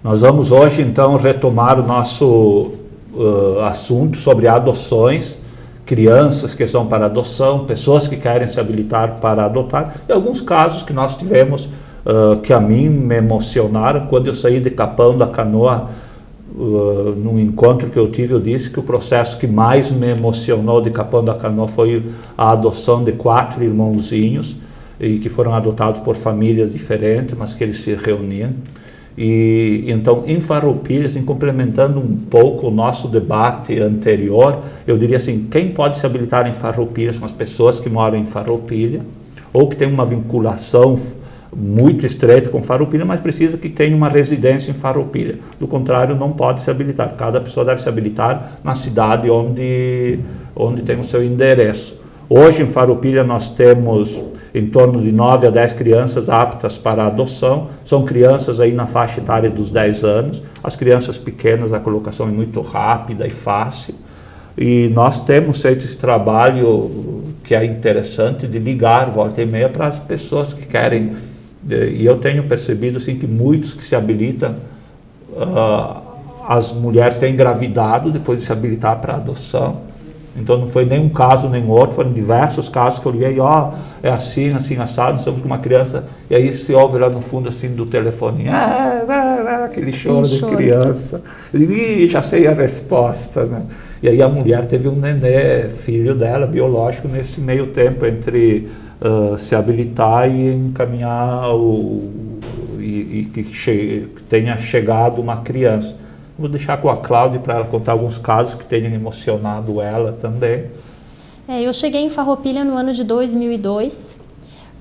Nós vamos hoje, então, retomar o nosso assunto sobre adoções, crianças que são para adoção, pessoas que querem se habilitar para adotar, e alguns casos que nós tivemos que a mim me emocionaram. Quando eu saí de Capão da Canoa, num encontro que eu tive, eu disse que o processo que mais me emocionou de Capão da Canoa foi a adoção de 4 irmãozinhos, e que foram adotados por famílias diferentes, mas que eles se reuniam. E então, em Farroupilha, assim, complementando um pouco o nosso debate anterior, eu diria assim, quem pode se habilitar em Farroupilha são as pessoas que moram em Farroupilha, ou que têm uma vinculação muito estreita com Farroupilha, mas precisa que tenha uma residência em Farroupilha. Do contrário, não pode se habilitar. Cada pessoa deve se habilitar na cidade onde tem o seu endereço. Hoje, em Farroupilha, nós temos em torno de 9 a 10 crianças aptas para adoção. São crianças aí na faixa etária dos 10 anos. As crianças pequenas, a colocação é muito rápida e fácil. E nós temos feito esse trabalho que é interessante de ligar volta e meia para as pessoas que querem. E eu tenho percebido assim, que muitos que se habilitam, as mulheres têm engravidado depois de se habilitar para adoção. Então não foi nem um caso nem outro, foram diversos casos que eu liguei, é assim, assim, assado, nós estamos com uma criança, e aí se ouve lá no fundo assim do telefone, aquele choro de criança. Eu digo, já sei a resposta, né? E aí a mulher teve um nenê, filho dela, biológico, nesse meio tempo entre se habilitar e encaminhar e que tenha chegado uma criança. Vou deixar com a Cláudia para ela contar alguns casos que tenham emocionado ela também. Eu cheguei em Farroupilha no ano de 2002.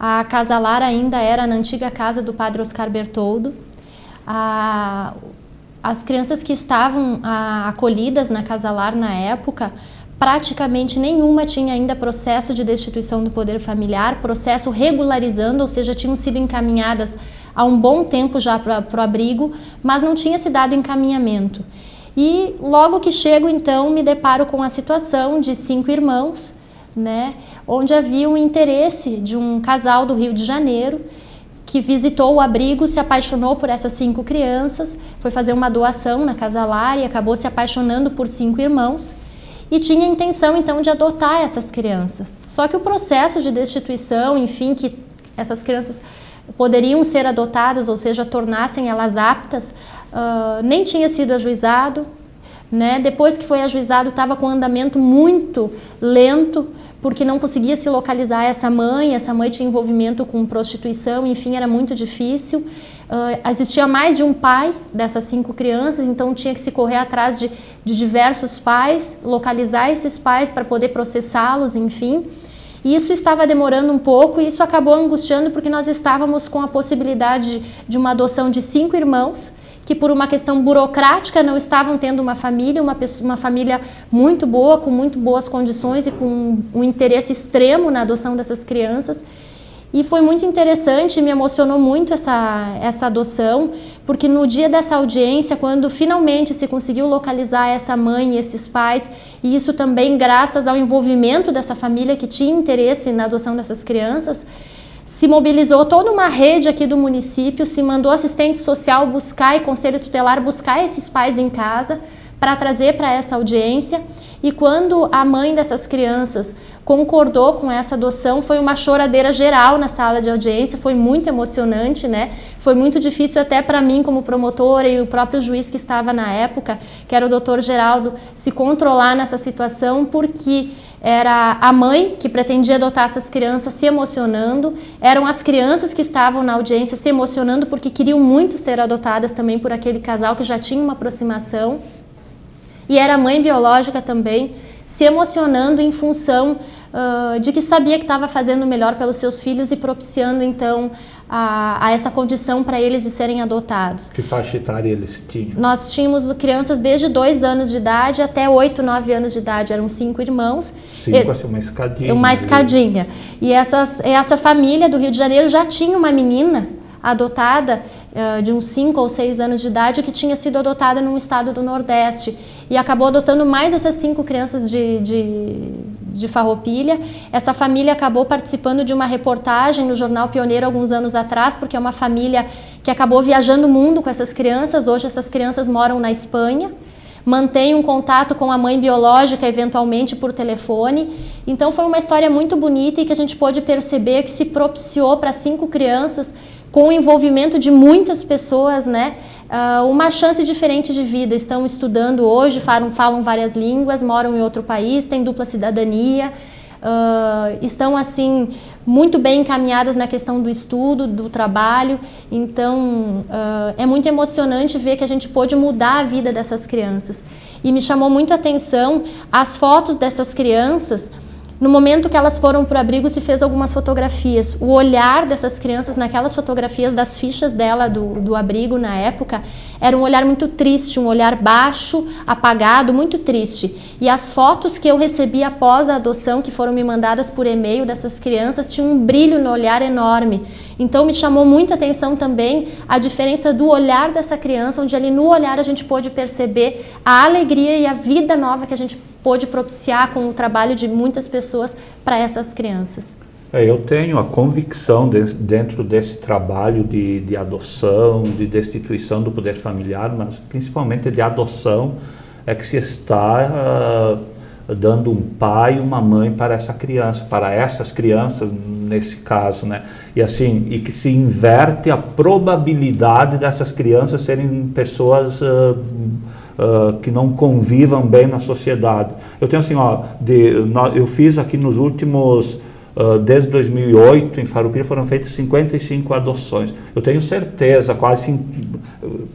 A Casa Lar ainda era na antiga casa do Padre Oscar Bertoldo. As crianças que estavam acolhidas na Casa Lar na época, praticamente nenhuma tinha ainda processo de destituição do poder familiar, processo regularizando, ou seja, tinham sido encaminhadas há um bom tempo já para o abrigo, mas não tinha se dado encaminhamento. E logo que chego, então, me deparo com a situação de 5 irmãos, né, onde havia um interesse de um casal do Rio de Janeiro, que visitou o abrigo, se apaixonou por essas 5 crianças, foi fazer uma doação na Casa Lar e acabou se apaixonando por 5 irmãos, e tinha a intenção, então, de adotar essas crianças. Só que o processo de destituição, enfim, que essas crianças poderiam ser adotadas, ou seja, tornassem elas aptas, nem tinha sido ajuizado, né? Depois que foi ajuizado, estava com um andamento muito lento, porque não conseguia se localizar essa mãe tinha envolvimento com prostituição, enfim, era muito difícil. Existia mais de um pai dessas 5 crianças, então tinha que se correr atrás de diversos pais, localizar esses pais para poder processá-los, enfim. E isso estava demorando um pouco e isso acabou angustiando porque nós estávamos com a possibilidade de uma adoção de 5 irmãos que por uma questão burocrática não estavam tendo uma família, uma família muito boa, com muito boas condições e com um interesse extremo na adoção dessas crianças. E foi muito interessante, me emocionou muito essa adoção, porque no dia dessa audiência, quando finalmente se conseguiu localizar essa mãe e esses pais, e isso também graças ao envolvimento dessa família que tinha interesse na adoção dessas crianças, se mobilizou toda uma rede aqui do município, se mandou assistente social buscar e conselho tutelar buscar esses pais em casa para trazer para essa audiência. E quando a mãe dessas crianças concordou com essa adoção, foi uma choradeira geral na sala de audiência, foi muito emocionante, né? Foi muito difícil até para mim como promotora e o próprio juiz que estava na época, que era o Dr. Geraldo, se controlar nessa situação, porque era a mãe que pretendia adotar essas crianças se emocionando, eram as crianças que estavam na audiência se emocionando porque queriam muito ser adotadas também por aquele casal que já tinha uma aproximação, e era a mãe biológica também se emocionando em função de que sabia que estava fazendo o melhor pelos seus filhos e propiciando então a essa condição para eles de serem adotados. Que faixa etária eles tinham? Nós tínhamos crianças desde 2 anos de idade até 8, 9 anos de idade, eram 5 irmãos. 5, assim, uma escadinha. Uma escadinha. E essa família do Rio de Janeiro já tinha uma menina adotada de uns 5 ou 6 anos de idade que tinha sido adotada num estado do Nordeste. e acabou adotando mais essas 5 crianças de Farroupilha. Essa família acabou participando de uma reportagem no Jornal Pioneiro alguns anos atrás, porque é uma família que acabou viajando o mundo com essas crianças. Hoje essas crianças moram na Espanha, mantém um contato com a mãe biológica, eventualmente por telefone. Então foi uma história muito bonita e que a gente pôde perceber que se propiciou para 5 crianças, com o envolvimento de muitas pessoas, né, uma chance diferente de vida. Estão estudando hoje, falam várias línguas, moram em outro país, têm dupla cidadania, estão assim muito bem encaminhadas na questão do estudo, do trabalho. Então é muito emocionante ver que a gente pôde mudar a vida dessas crianças. E me chamou muito a atenção as fotos dessas crianças. No momento que elas foram para o abrigo, se fez algumas fotografias. O olhar dessas crianças naquelas fotografias das fichas dela do abrigo na época era um olhar muito triste, um olhar baixo, apagado, muito triste. E as fotos que eu recebi após a adoção, que foram me mandadas por e-mail dessas crianças, tinham um brilho no olhar enorme. Então me chamou muita atenção também a diferença do olhar dessa criança, onde ali no olhar a gente pôde perceber a alegria e a vida nova que a gente pôde propiciar com o trabalho de muitas pessoas para essas crianças. Eu tenho a convicção dentro desse trabalho de adoção, de destituição do poder familiar, mas principalmente de adoção, é que se está dando um pai e uma mãe para essa criança, para essas crianças nesse caso, né? E assim, e que se inverte a probabilidade dessas crianças serem pessoas que não convivam bem na sociedade. Eu tenho assim, eu fiz aqui nos últimos, desde 2008, em Farroupilha foram feitas 55 adoções. Eu tenho certeza, quase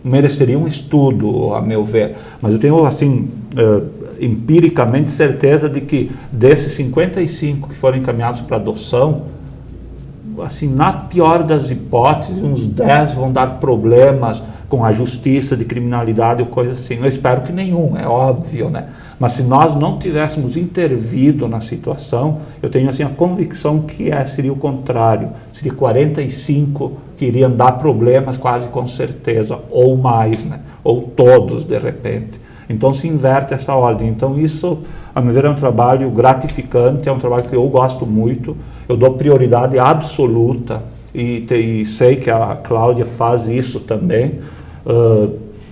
mereceria um estudo, a meu ver, mas eu tenho assim, empiricamente certeza de que desses 55 que foram encaminhados para adoção, assim, na pior das hipóteses, uns 10 vão dar problemas com a justiça, de criminalidade ou coisa assim. Eu espero que nenhum, é óbvio, né? Mas se nós não tivéssemos intervido na situação, eu tenho assim a convicção que seria o contrário. Seria 45 que iriam dar problemas quase com certeza, ou mais, né? Ou todos de repente. Então se inverte essa ordem. Então isso, a meu ver, é um trabalho gratificante, é um trabalho que eu gosto muito, eu dou prioridade absoluta e sei que a Cláudia faz isso também,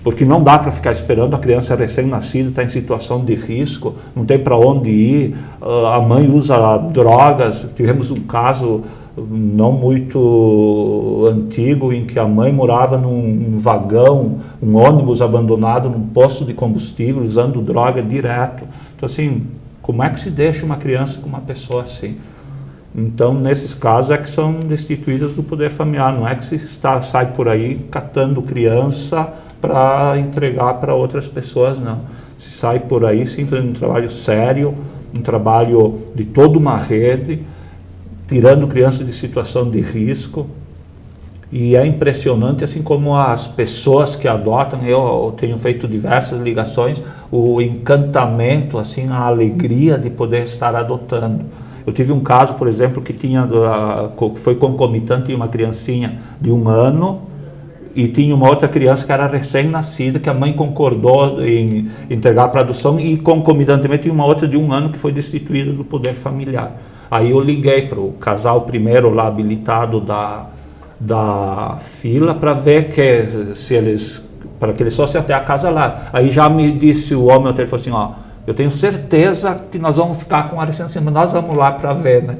porque não dá para ficar esperando, a criança recém-nascida está em situação de risco, não tem para onde ir, a mãe usa drogas. Tivemos um caso não muito antigo em que a mãe morava num vagão, um ônibus abandonado num posto de combustível, usando droga direto. Então assim, como é que se deixa uma criança com uma pessoa assim? Então, nesses casos é que são destituídas do poder familiar, não é que se sai por aí catando criança para entregar para outras pessoas, não. Se sai por aí sim fazendo um trabalho sério, um trabalho de toda uma rede, tirando crianças de situação de risco. E é impressionante, assim como as pessoas que adotam, eu tenho feito diversas ligações, o encantamento, assim, a alegria de poder estar adotando. Eu tive um caso, por exemplo, que foi concomitante, uma criancinha de 1 ano e tinha uma outra criança que era recém-nascida, que a mãe concordou em entregar para adoção, e concomitantemente tinha uma outra de 1 ano que foi destituída do poder familiar. Aí eu liguei para o casal primeiro lá habilitado da fila para ver para que eles fossem até a casa lá. Aí já me disse o homem, ele falou assim, eu tenho certeza que nós vamos ficar com a licença, mas nós vamos lá para ver, né?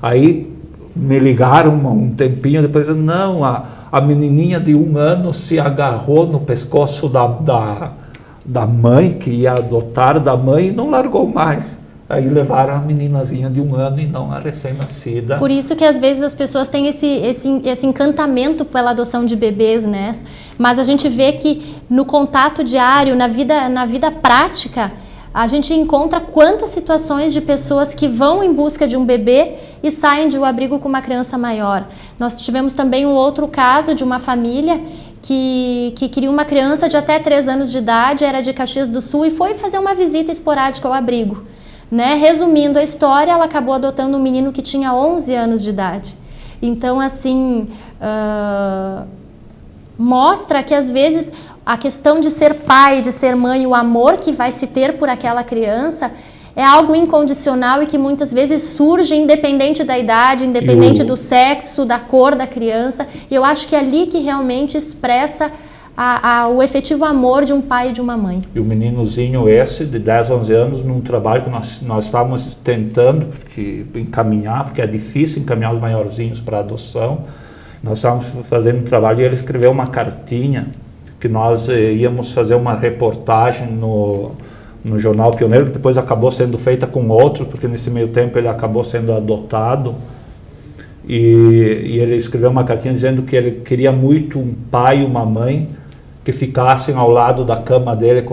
Aí me ligaram um tempinho depois, não, a menininha de 1 ano se agarrou no pescoço da mãe, que ia adotar da mãe, e não largou mais. Aí levaram a meninazinha de 1 ano e não a recém-nascida. Por isso que às vezes as pessoas têm esse encantamento pela adoção de bebês, né? Mas a gente vê que no contato diário, na vida prática, a gente encontra quantas situações de pessoas que vão em busca de um bebê e saem de um abrigo com uma criança maior. Nós tivemos também um outro caso de uma família que queria uma criança de até 3 anos de idade, era de Caxias do Sul, e foi fazer uma visita esporádica ao abrigo, né? Resumindo a história, ela acabou adotando um menino que tinha 11 anos de idade. Então, assim, mostra que às vezes a questão de ser pai, de ser mãe, o amor que vai se ter por aquela criança é algo incondicional e que muitas vezes surge independente da idade, independente do sexo, da cor da criança. E eu acho que é ali que realmente expressa o efetivo amor de um pai e de uma mãe. E o meninozinho esse, de 10, 11 anos, num trabalho que nós estávamos tentando encaminhar, porque é difícil encaminhar os maiorzinhos para adoção, nós estávamos fazendo um trabalho e ele escreveu uma cartinha que nós íamos fazer uma reportagem no Jornal Pioneiro, que depois acabou sendo feita com outro, porque nesse meio tempo ele acabou sendo adotado. E ele escreveu uma cartinha dizendo que ele queria muito um pai e uma mãe que ficassem ao lado da cama dele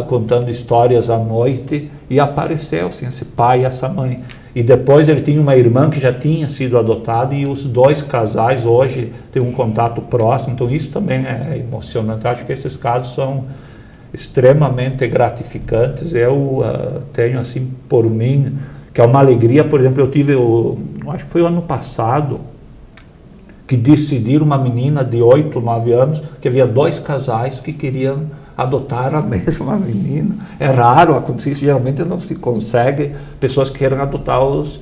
contando histórias à noite, e apareceu assim, esse pai e essa mãe. E depois ele tinha uma irmã que já tinha sido adotada, e os dois casais hoje têm um contato próximo, então isso também é emocionante. Acho que esses casos são extremamente gratificantes. Eu tenho assim por mim, que é uma alegria. Por exemplo, eu tive, acho que foi o ano passado, que decidiram, uma menina de 8, 9 anos, que havia 2 casais que queriam adotar a mesma menina. É raro acontecer isso, geralmente não se consegue pessoas que queiram adotar os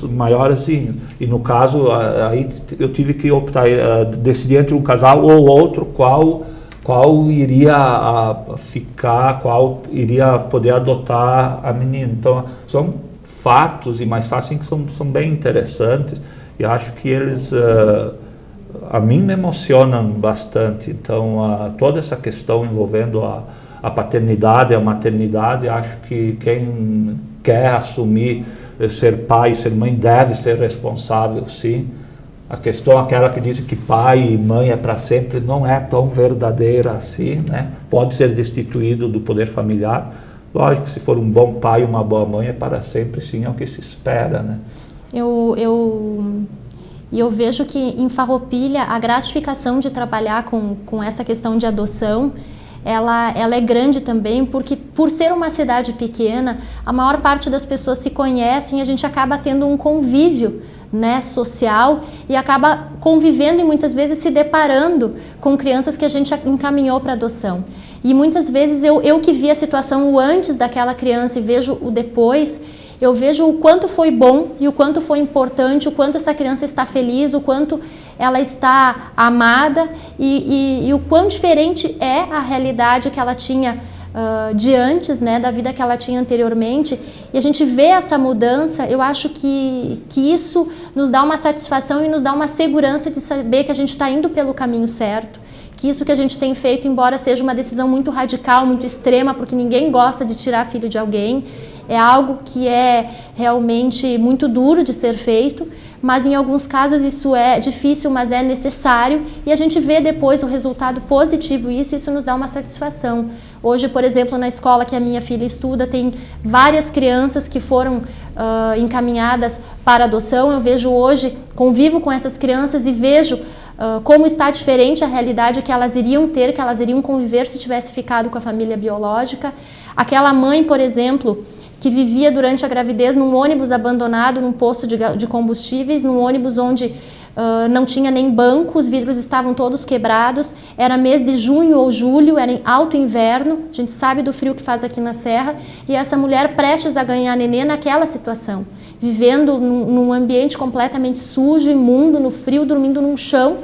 maiorzinhos. E no caso, aí eu tive que optar, decidir entre um casal ou outro, qual iria ficar, qual iria poder adotar a menina. Então, são fatos, e mais fatos, que são bem interessantes, e acho que eles, a mim, me emocionam bastante. Então, toda essa questão envolvendo a paternidade e a maternidade, acho que quem quer assumir ser pai, ser mãe, deve ser responsável, sim. A questão, aquela que diz que pai e mãe é para sempre, não é tão verdadeira assim, né? Pode ser destituído do poder familiar. Lógico que se for um bom pai e uma boa mãe, é para sempre, sim, é o que se espera, né? Eu vejo que em Farroupilha a gratificação de trabalhar com essa questão de adoção, ela é grande também, porque por ser uma cidade pequena, a maior parte das pessoas se conhecem e a gente acaba tendo um convívio, né, social, e acaba convivendo e muitas vezes se deparando com crianças que a gente encaminhou para adoção. E muitas vezes eu que vi a situação antes daquela criança e vejo o depois, eu vejo o quanto foi bom e o quanto foi importante, o quanto essa criança está feliz, o quanto ela está amada e o quão diferente é a realidade que ela tinha de antes, né, da vida que ela tinha anteriormente. E a gente vê essa mudança, eu acho que isso nos dá uma satisfação e nos dá uma segurança de saber que a gente está indo pelo caminho certo, que isso que a gente tem feito, embora seja uma decisão muito radical, muito extrema, porque ninguém gosta de tirar filho de alguém, é algo que é realmente muito duro de ser feito, mas em alguns casos isso é difícil, mas é necessário, e a gente vê depois o resultado positivo, e isso nos dá uma satisfação. Hoje, por exemplo, na escola que a minha filha estuda, tem várias crianças que foram encaminhadas para adoção. Eu vejo hoje, convivo com essas crianças e vejo como está diferente a realidade que elas iriam ter, que elas iriam conviver se tivesse ficado com a família biológica. Aquela mãe, por exemplo, que vivia durante a gravidez num ônibus abandonado, num posto de combustíveis, num ônibus onde não tinha nem banco, os vidros estavam todos quebrados, era mês de junho ou julho, era em alto inverno, a gente sabe do frio que faz aqui na Serra, e essa mulher prestes a ganhar nenê naquela situação, vivendo num ambiente completamente sujo, imundo, no frio, dormindo num chão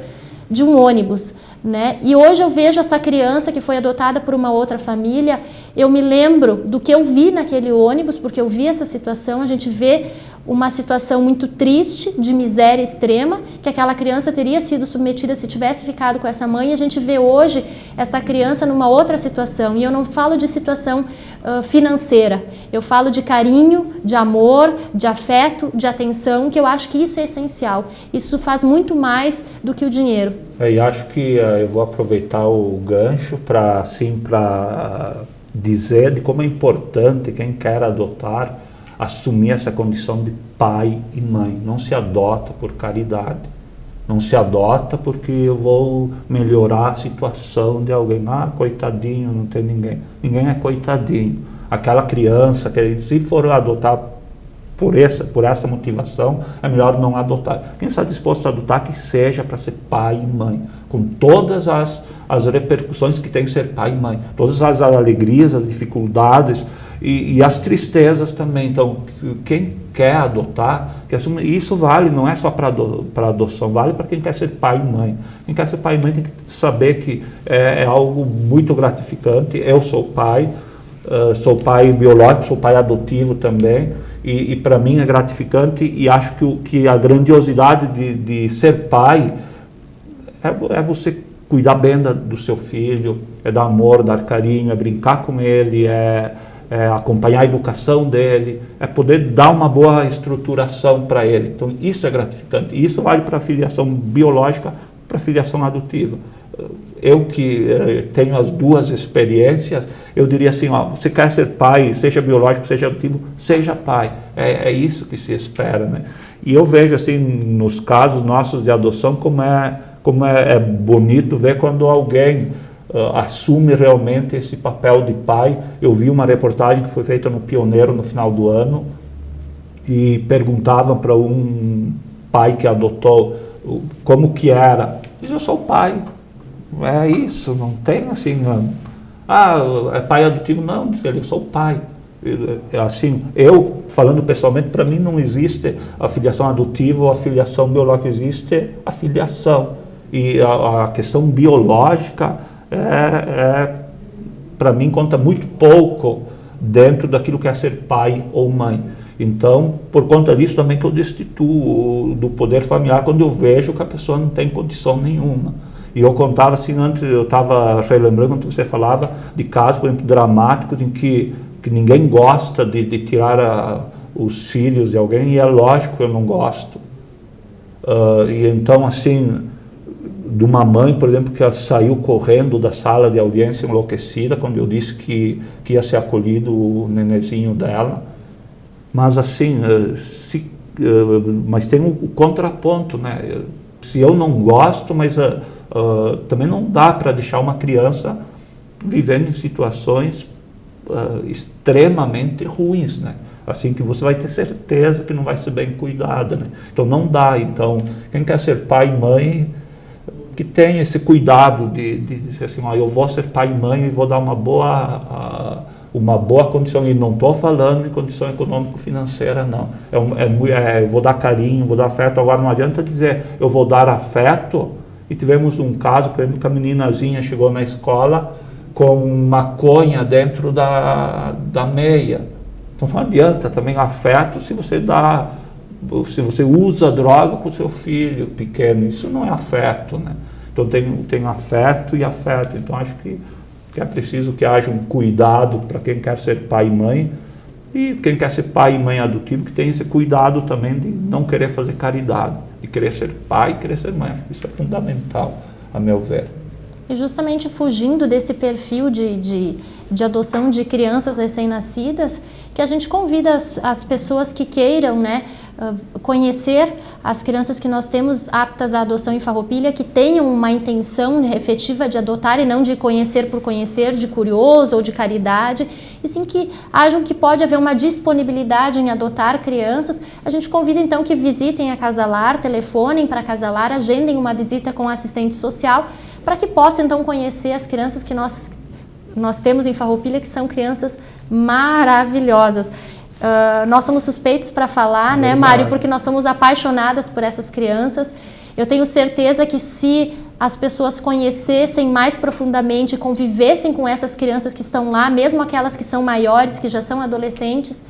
de um ônibus, né? E hoje eu vejo essa criança que foi adotada por uma outra família, eu me lembro do que eu vi naquele ônibus, porque eu vi essa situação, a gente vê uma situação muito triste, de miséria extrema, que aquela criança teria sido submetida se tivesse ficado com essa mãe, e a gente vê hoje essa criança numa outra situação, e eu não falo de situação financeira, eu falo de carinho, de amor, de afeto, de atenção, que eu acho que isso é essencial, isso faz muito mais do que o dinheiro. E acho que eu vou aproveitar o gancho para dizer de como é importante quem quer adotar assumir essa condição de pai e mãe. Não se adota por caridade, não se adota porque eu vou melhorar a situação de alguém. Ah, coitadinho, não tem ninguém. Ninguém é coitadinho. Aquela criança que se for adotar por essa motivação, é melhor não adotar. Quem está disposto a adotar, que seja para ser pai e mãe, com todas as repercussões que tem ser pai e mãe, todas as alegrias, as dificuldades e as tristezas também. Então, quem quer adotar, e isso vale, não é só para adoção, vale para quem quer ser pai e mãe. Quem quer ser pai e mãe tem que saber que é algo muito gratificante. Eu sou pai biológico, sou pai adotivo também, e para mim é gratificante, e acho que a grandiosidade de ser pai é você cuidar bem do seu filho, é dar amor, dar carinho, é brincar com ele, é acompanhar a educação dele, é poder dar uma boa estruturação para ele. Então isso é gratificante, e isso vale para a filiação biológica, para a filiação adotiva. Eu que tenho as duas experiências, eu diria assim, você quer ser pai, seja biológico, seja adotivo, seja pai. É isso que se espera, né? E eu vejo assim, nos casos nossos de adoção, como é bonito ver quando alguém assume realmente esse papel de pai. Eu vi uma reportagem que foi feita no Pioneiro no final do ano, e perguntavam para um pai que adotou como que era. Diz: eu sou pai. É isso, não tem assim, é pai adotivo, não, eu sou pai. Assim, eu, falando pessoalmente, para mim não existe a filiação adotiva ou a filiação biológica, existe a filiação. E a questão biológica, para mim, conta muito pouco dentro daquilo que é ser pai ou mãe. Então, por conta disso também que eu destituo do poder familiar quando eu vejo que a pessoa não tem condição nenhuma. E eu contava assim, antes eu estava relembrando quando você falava de casos, por exemplo, dramáticos em que ninguém gosta de tirar os filhos de alguém, e é lógico que eu não gosto. E então, assim, de uma mãe, por exemplo, que saiu correndo da sala de audiência enlouquecida quando eu disse que ia ser acolhido o nenezinho dela. Mas assim, mas tem o contraponto, né? Se eu não gosto, mas também não dá para deixar uma criança vivendo em situações extremamente ruins, né? Assim, que você vai ter certeza que não vai ser bem cuidada, né? Então não dá. Então, quem quer ser pai e mãe, que tenha esse cuidado de dizer assim, eu vou ser pai e mãe e vou dar uma boa condição, e não estou falando em condição econômico-financeira, não. Eu vou dar carinho, vou dar afeto. Agora não adianta dizer eu vou dar afeto. E tivemos um caso, por exemplo, que a meninazinha chegou na escola com maconha dentro da meia. Então não adianta também afeto se você usa droga com o seu filho pequeno. Isso não é afeto, né? Então tem afeto e afeto. Então acho que é preciso que haja um cuidado para quem quer ser pai e mãe, e quem quer ser pai e mãe adotivo, que tenha esse cuidado também de não querer fazer caridade, de querer ser pai e querer ser mãe. Isso é fundamental, a meu ver. E justamente fugindo desse perfil de adoção de crianças recém-nascidas, que a gente convida as pessoas que queiram, né, conhecer as crianças que nós temos aptas à adoção em Farroupilha, que tenham uma intenção efetiva de adotar e não de conhecer por conhecer, de curioso ou de caridade, e sim que pode haver uma disponibilidade em adotar crianças. A gente convida então que visitem a Casa Lar, telefonem para a Casa Lar, agendem uma visita com a assistente social, para que possam então conhecer as crianças que nós temos em Farroupilha, que são crianças maravilhosas. Nós somos suspeitos para falar, né, Mário, porque nós somos apaixonadas por essas crianças. Eu tenho certeza que se as pessoas conhecessem mais profundamente, convivessem com essas crianças que estão lá, mesmo aquelas que são maiores, que já são adolescentes,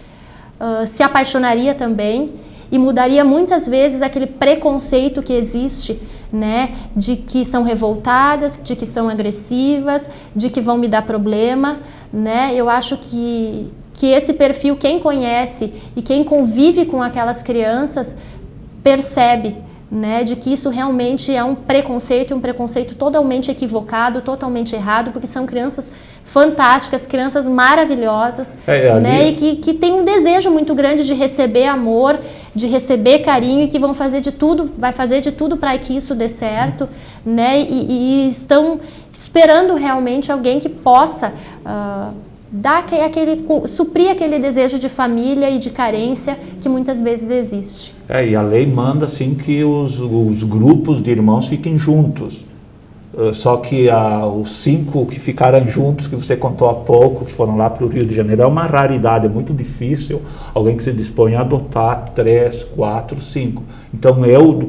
se apaixonaria também, e mudaria muitas vezes aquele preconceito que existe, né, de que são revoltadas, de que são agressivas, de que vão me dar problema, né? Eu acho que esse perfil, quem conhece e quem convive com aquelas crianças, percebe, né, de que isso realmente é um preconceito totalmente equivocado, totalmente errado, porque são crianças fantásticas, crianças maravilhosas, né, e que têm um desejo muito grande de receber amor, de receber carinho, e que vai fazer de tudo para que isso dê certo, né, e estão esperando realmente alguém que possa suprir aquele desejo de família e de carência que muitas vezes existe. E a lei manda assim que os grupos de irmãos fiquem juntos. Só que os 5 que ficaram juntos, que você contou há pouco, que foram lá para o Rio de Janeiro, é uma raridade, é muito difícil alguém que se dispõe a adotar 3, 4, 5. Então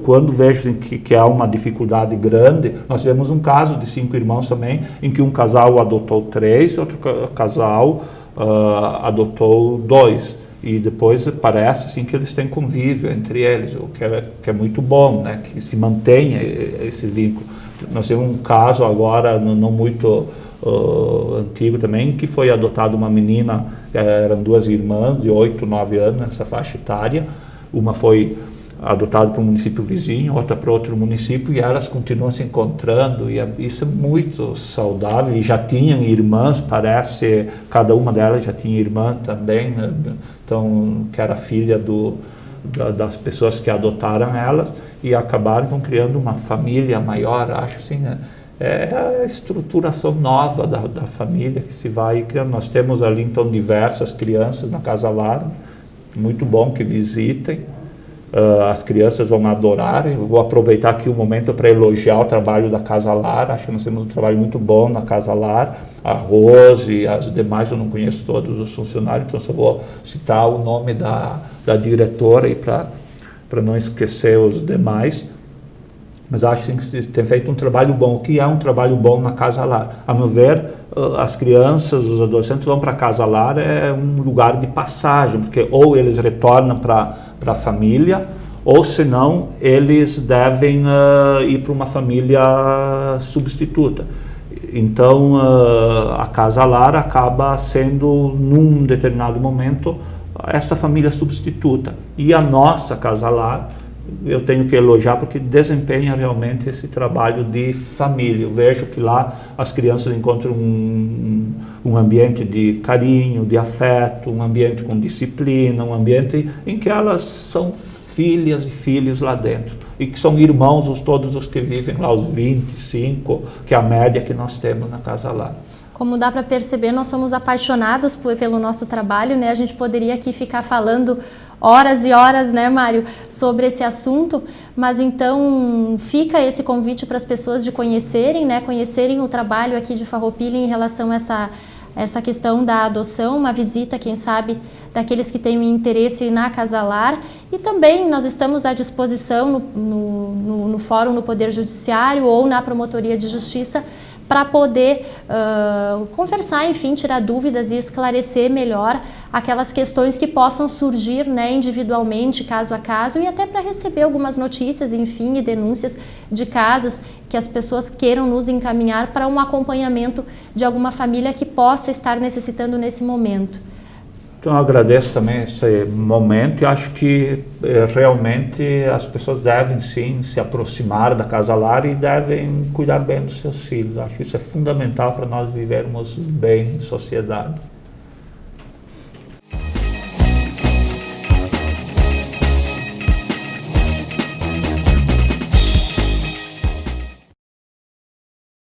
quando vejo que há uma dificuldade grande, nós tivemos um caso de 5 irmãos também, em que um casal adotou 3 e outro casal adotou 2. E depois parece assim que eles têm convívio entre eles, o que é muito bom, né? Que se mantenha esse vínculo. Nós temos um caso agora, não muito antigo também, que foi adotada uma menina, eram 2 irmãs de 8, 9 anos, nessa faixa etária. Uma foi adotada para um município vizinho, outra para outro município, e elas continuam se encontrando, e isso é muito saudável. E já tinham irmãs, parece, cada uma delas já tinha irmã também, né? Então, que era filha das pessoas que adotaram elas, e acabaram criando uma família maior, acho assim, né? É a estruturação nova da família que se vai criando. Nós temos ali, então, diversas crianças na Casa Lar, muito bom que visitem. As crianças vão adorar. Eu vou aproveitar aqui o momento para elogiar o trabalho da Casa Lar. Acho que nós temos um trabalho muito bom na Casa Lar. A Rose e as demais, eu não conheço todos os funcionários, então só vou citar o nome da diretora para não esquecer os demais. Mas acho que tem feito um trabalho bom. O que é um trabalho bom na Casa Lar? A meu ver, as crianças, os adolescentes vão para a Casa Lar, é um lugar de passagem, porque ou eles retornam para a família, ou senão eles devem ir para uma família substituta. Então a Casa Lar acaba sendo, num determinado momento, essa família substituta. E a nossa Casa Lar, eu tenho que elogiar porque desempenha realmente esse trabalho de família. Eu vejo que lá as crianças encontram um ambiente de carinho, de afeto, um ambiente com disciplina, um ambiente em que elas são filhas e filhos lá dentro. E que são irmãos todos os que vivem lá, os 25, que é a média que nós temos na Casa Lar. Como dá para perceber, nós somos apaixonados pelo nosso trabalho, né? A gente poderia aqui ficar falando horas e horas, né, Mário, sobre esse assunto, mas então fica esse convite para as pessoas de conhecerem, né, conhecerem o trabalho aqui de Farroupilha em relação a essa questão da adoção, uma visita, quem sabe, daqueles que têm interesse na Casa Lar. E também nós estamos à disposição no Fórum no Poder Judiciário ou na Promotoria de Justiça para poder conversar, enfim, tirar dúvidas e esclarecer melhor aquelas questões que possam surgir, né, individualmente, caso a caso, e até para receber algumas notícias, enfim, e denúncias de casos que as pessoas queiram nos encaminhar para um acompanhamento de alguma família que possa estar necessitando nesse momento. Então eu agradeço também esse momento e acho que realmente as pessoas devem sim se aproximar da Casa Lar e devem cuidar bem dos seus filhos. Acho que isso é fundamental para nós vivermos bem em sociedade.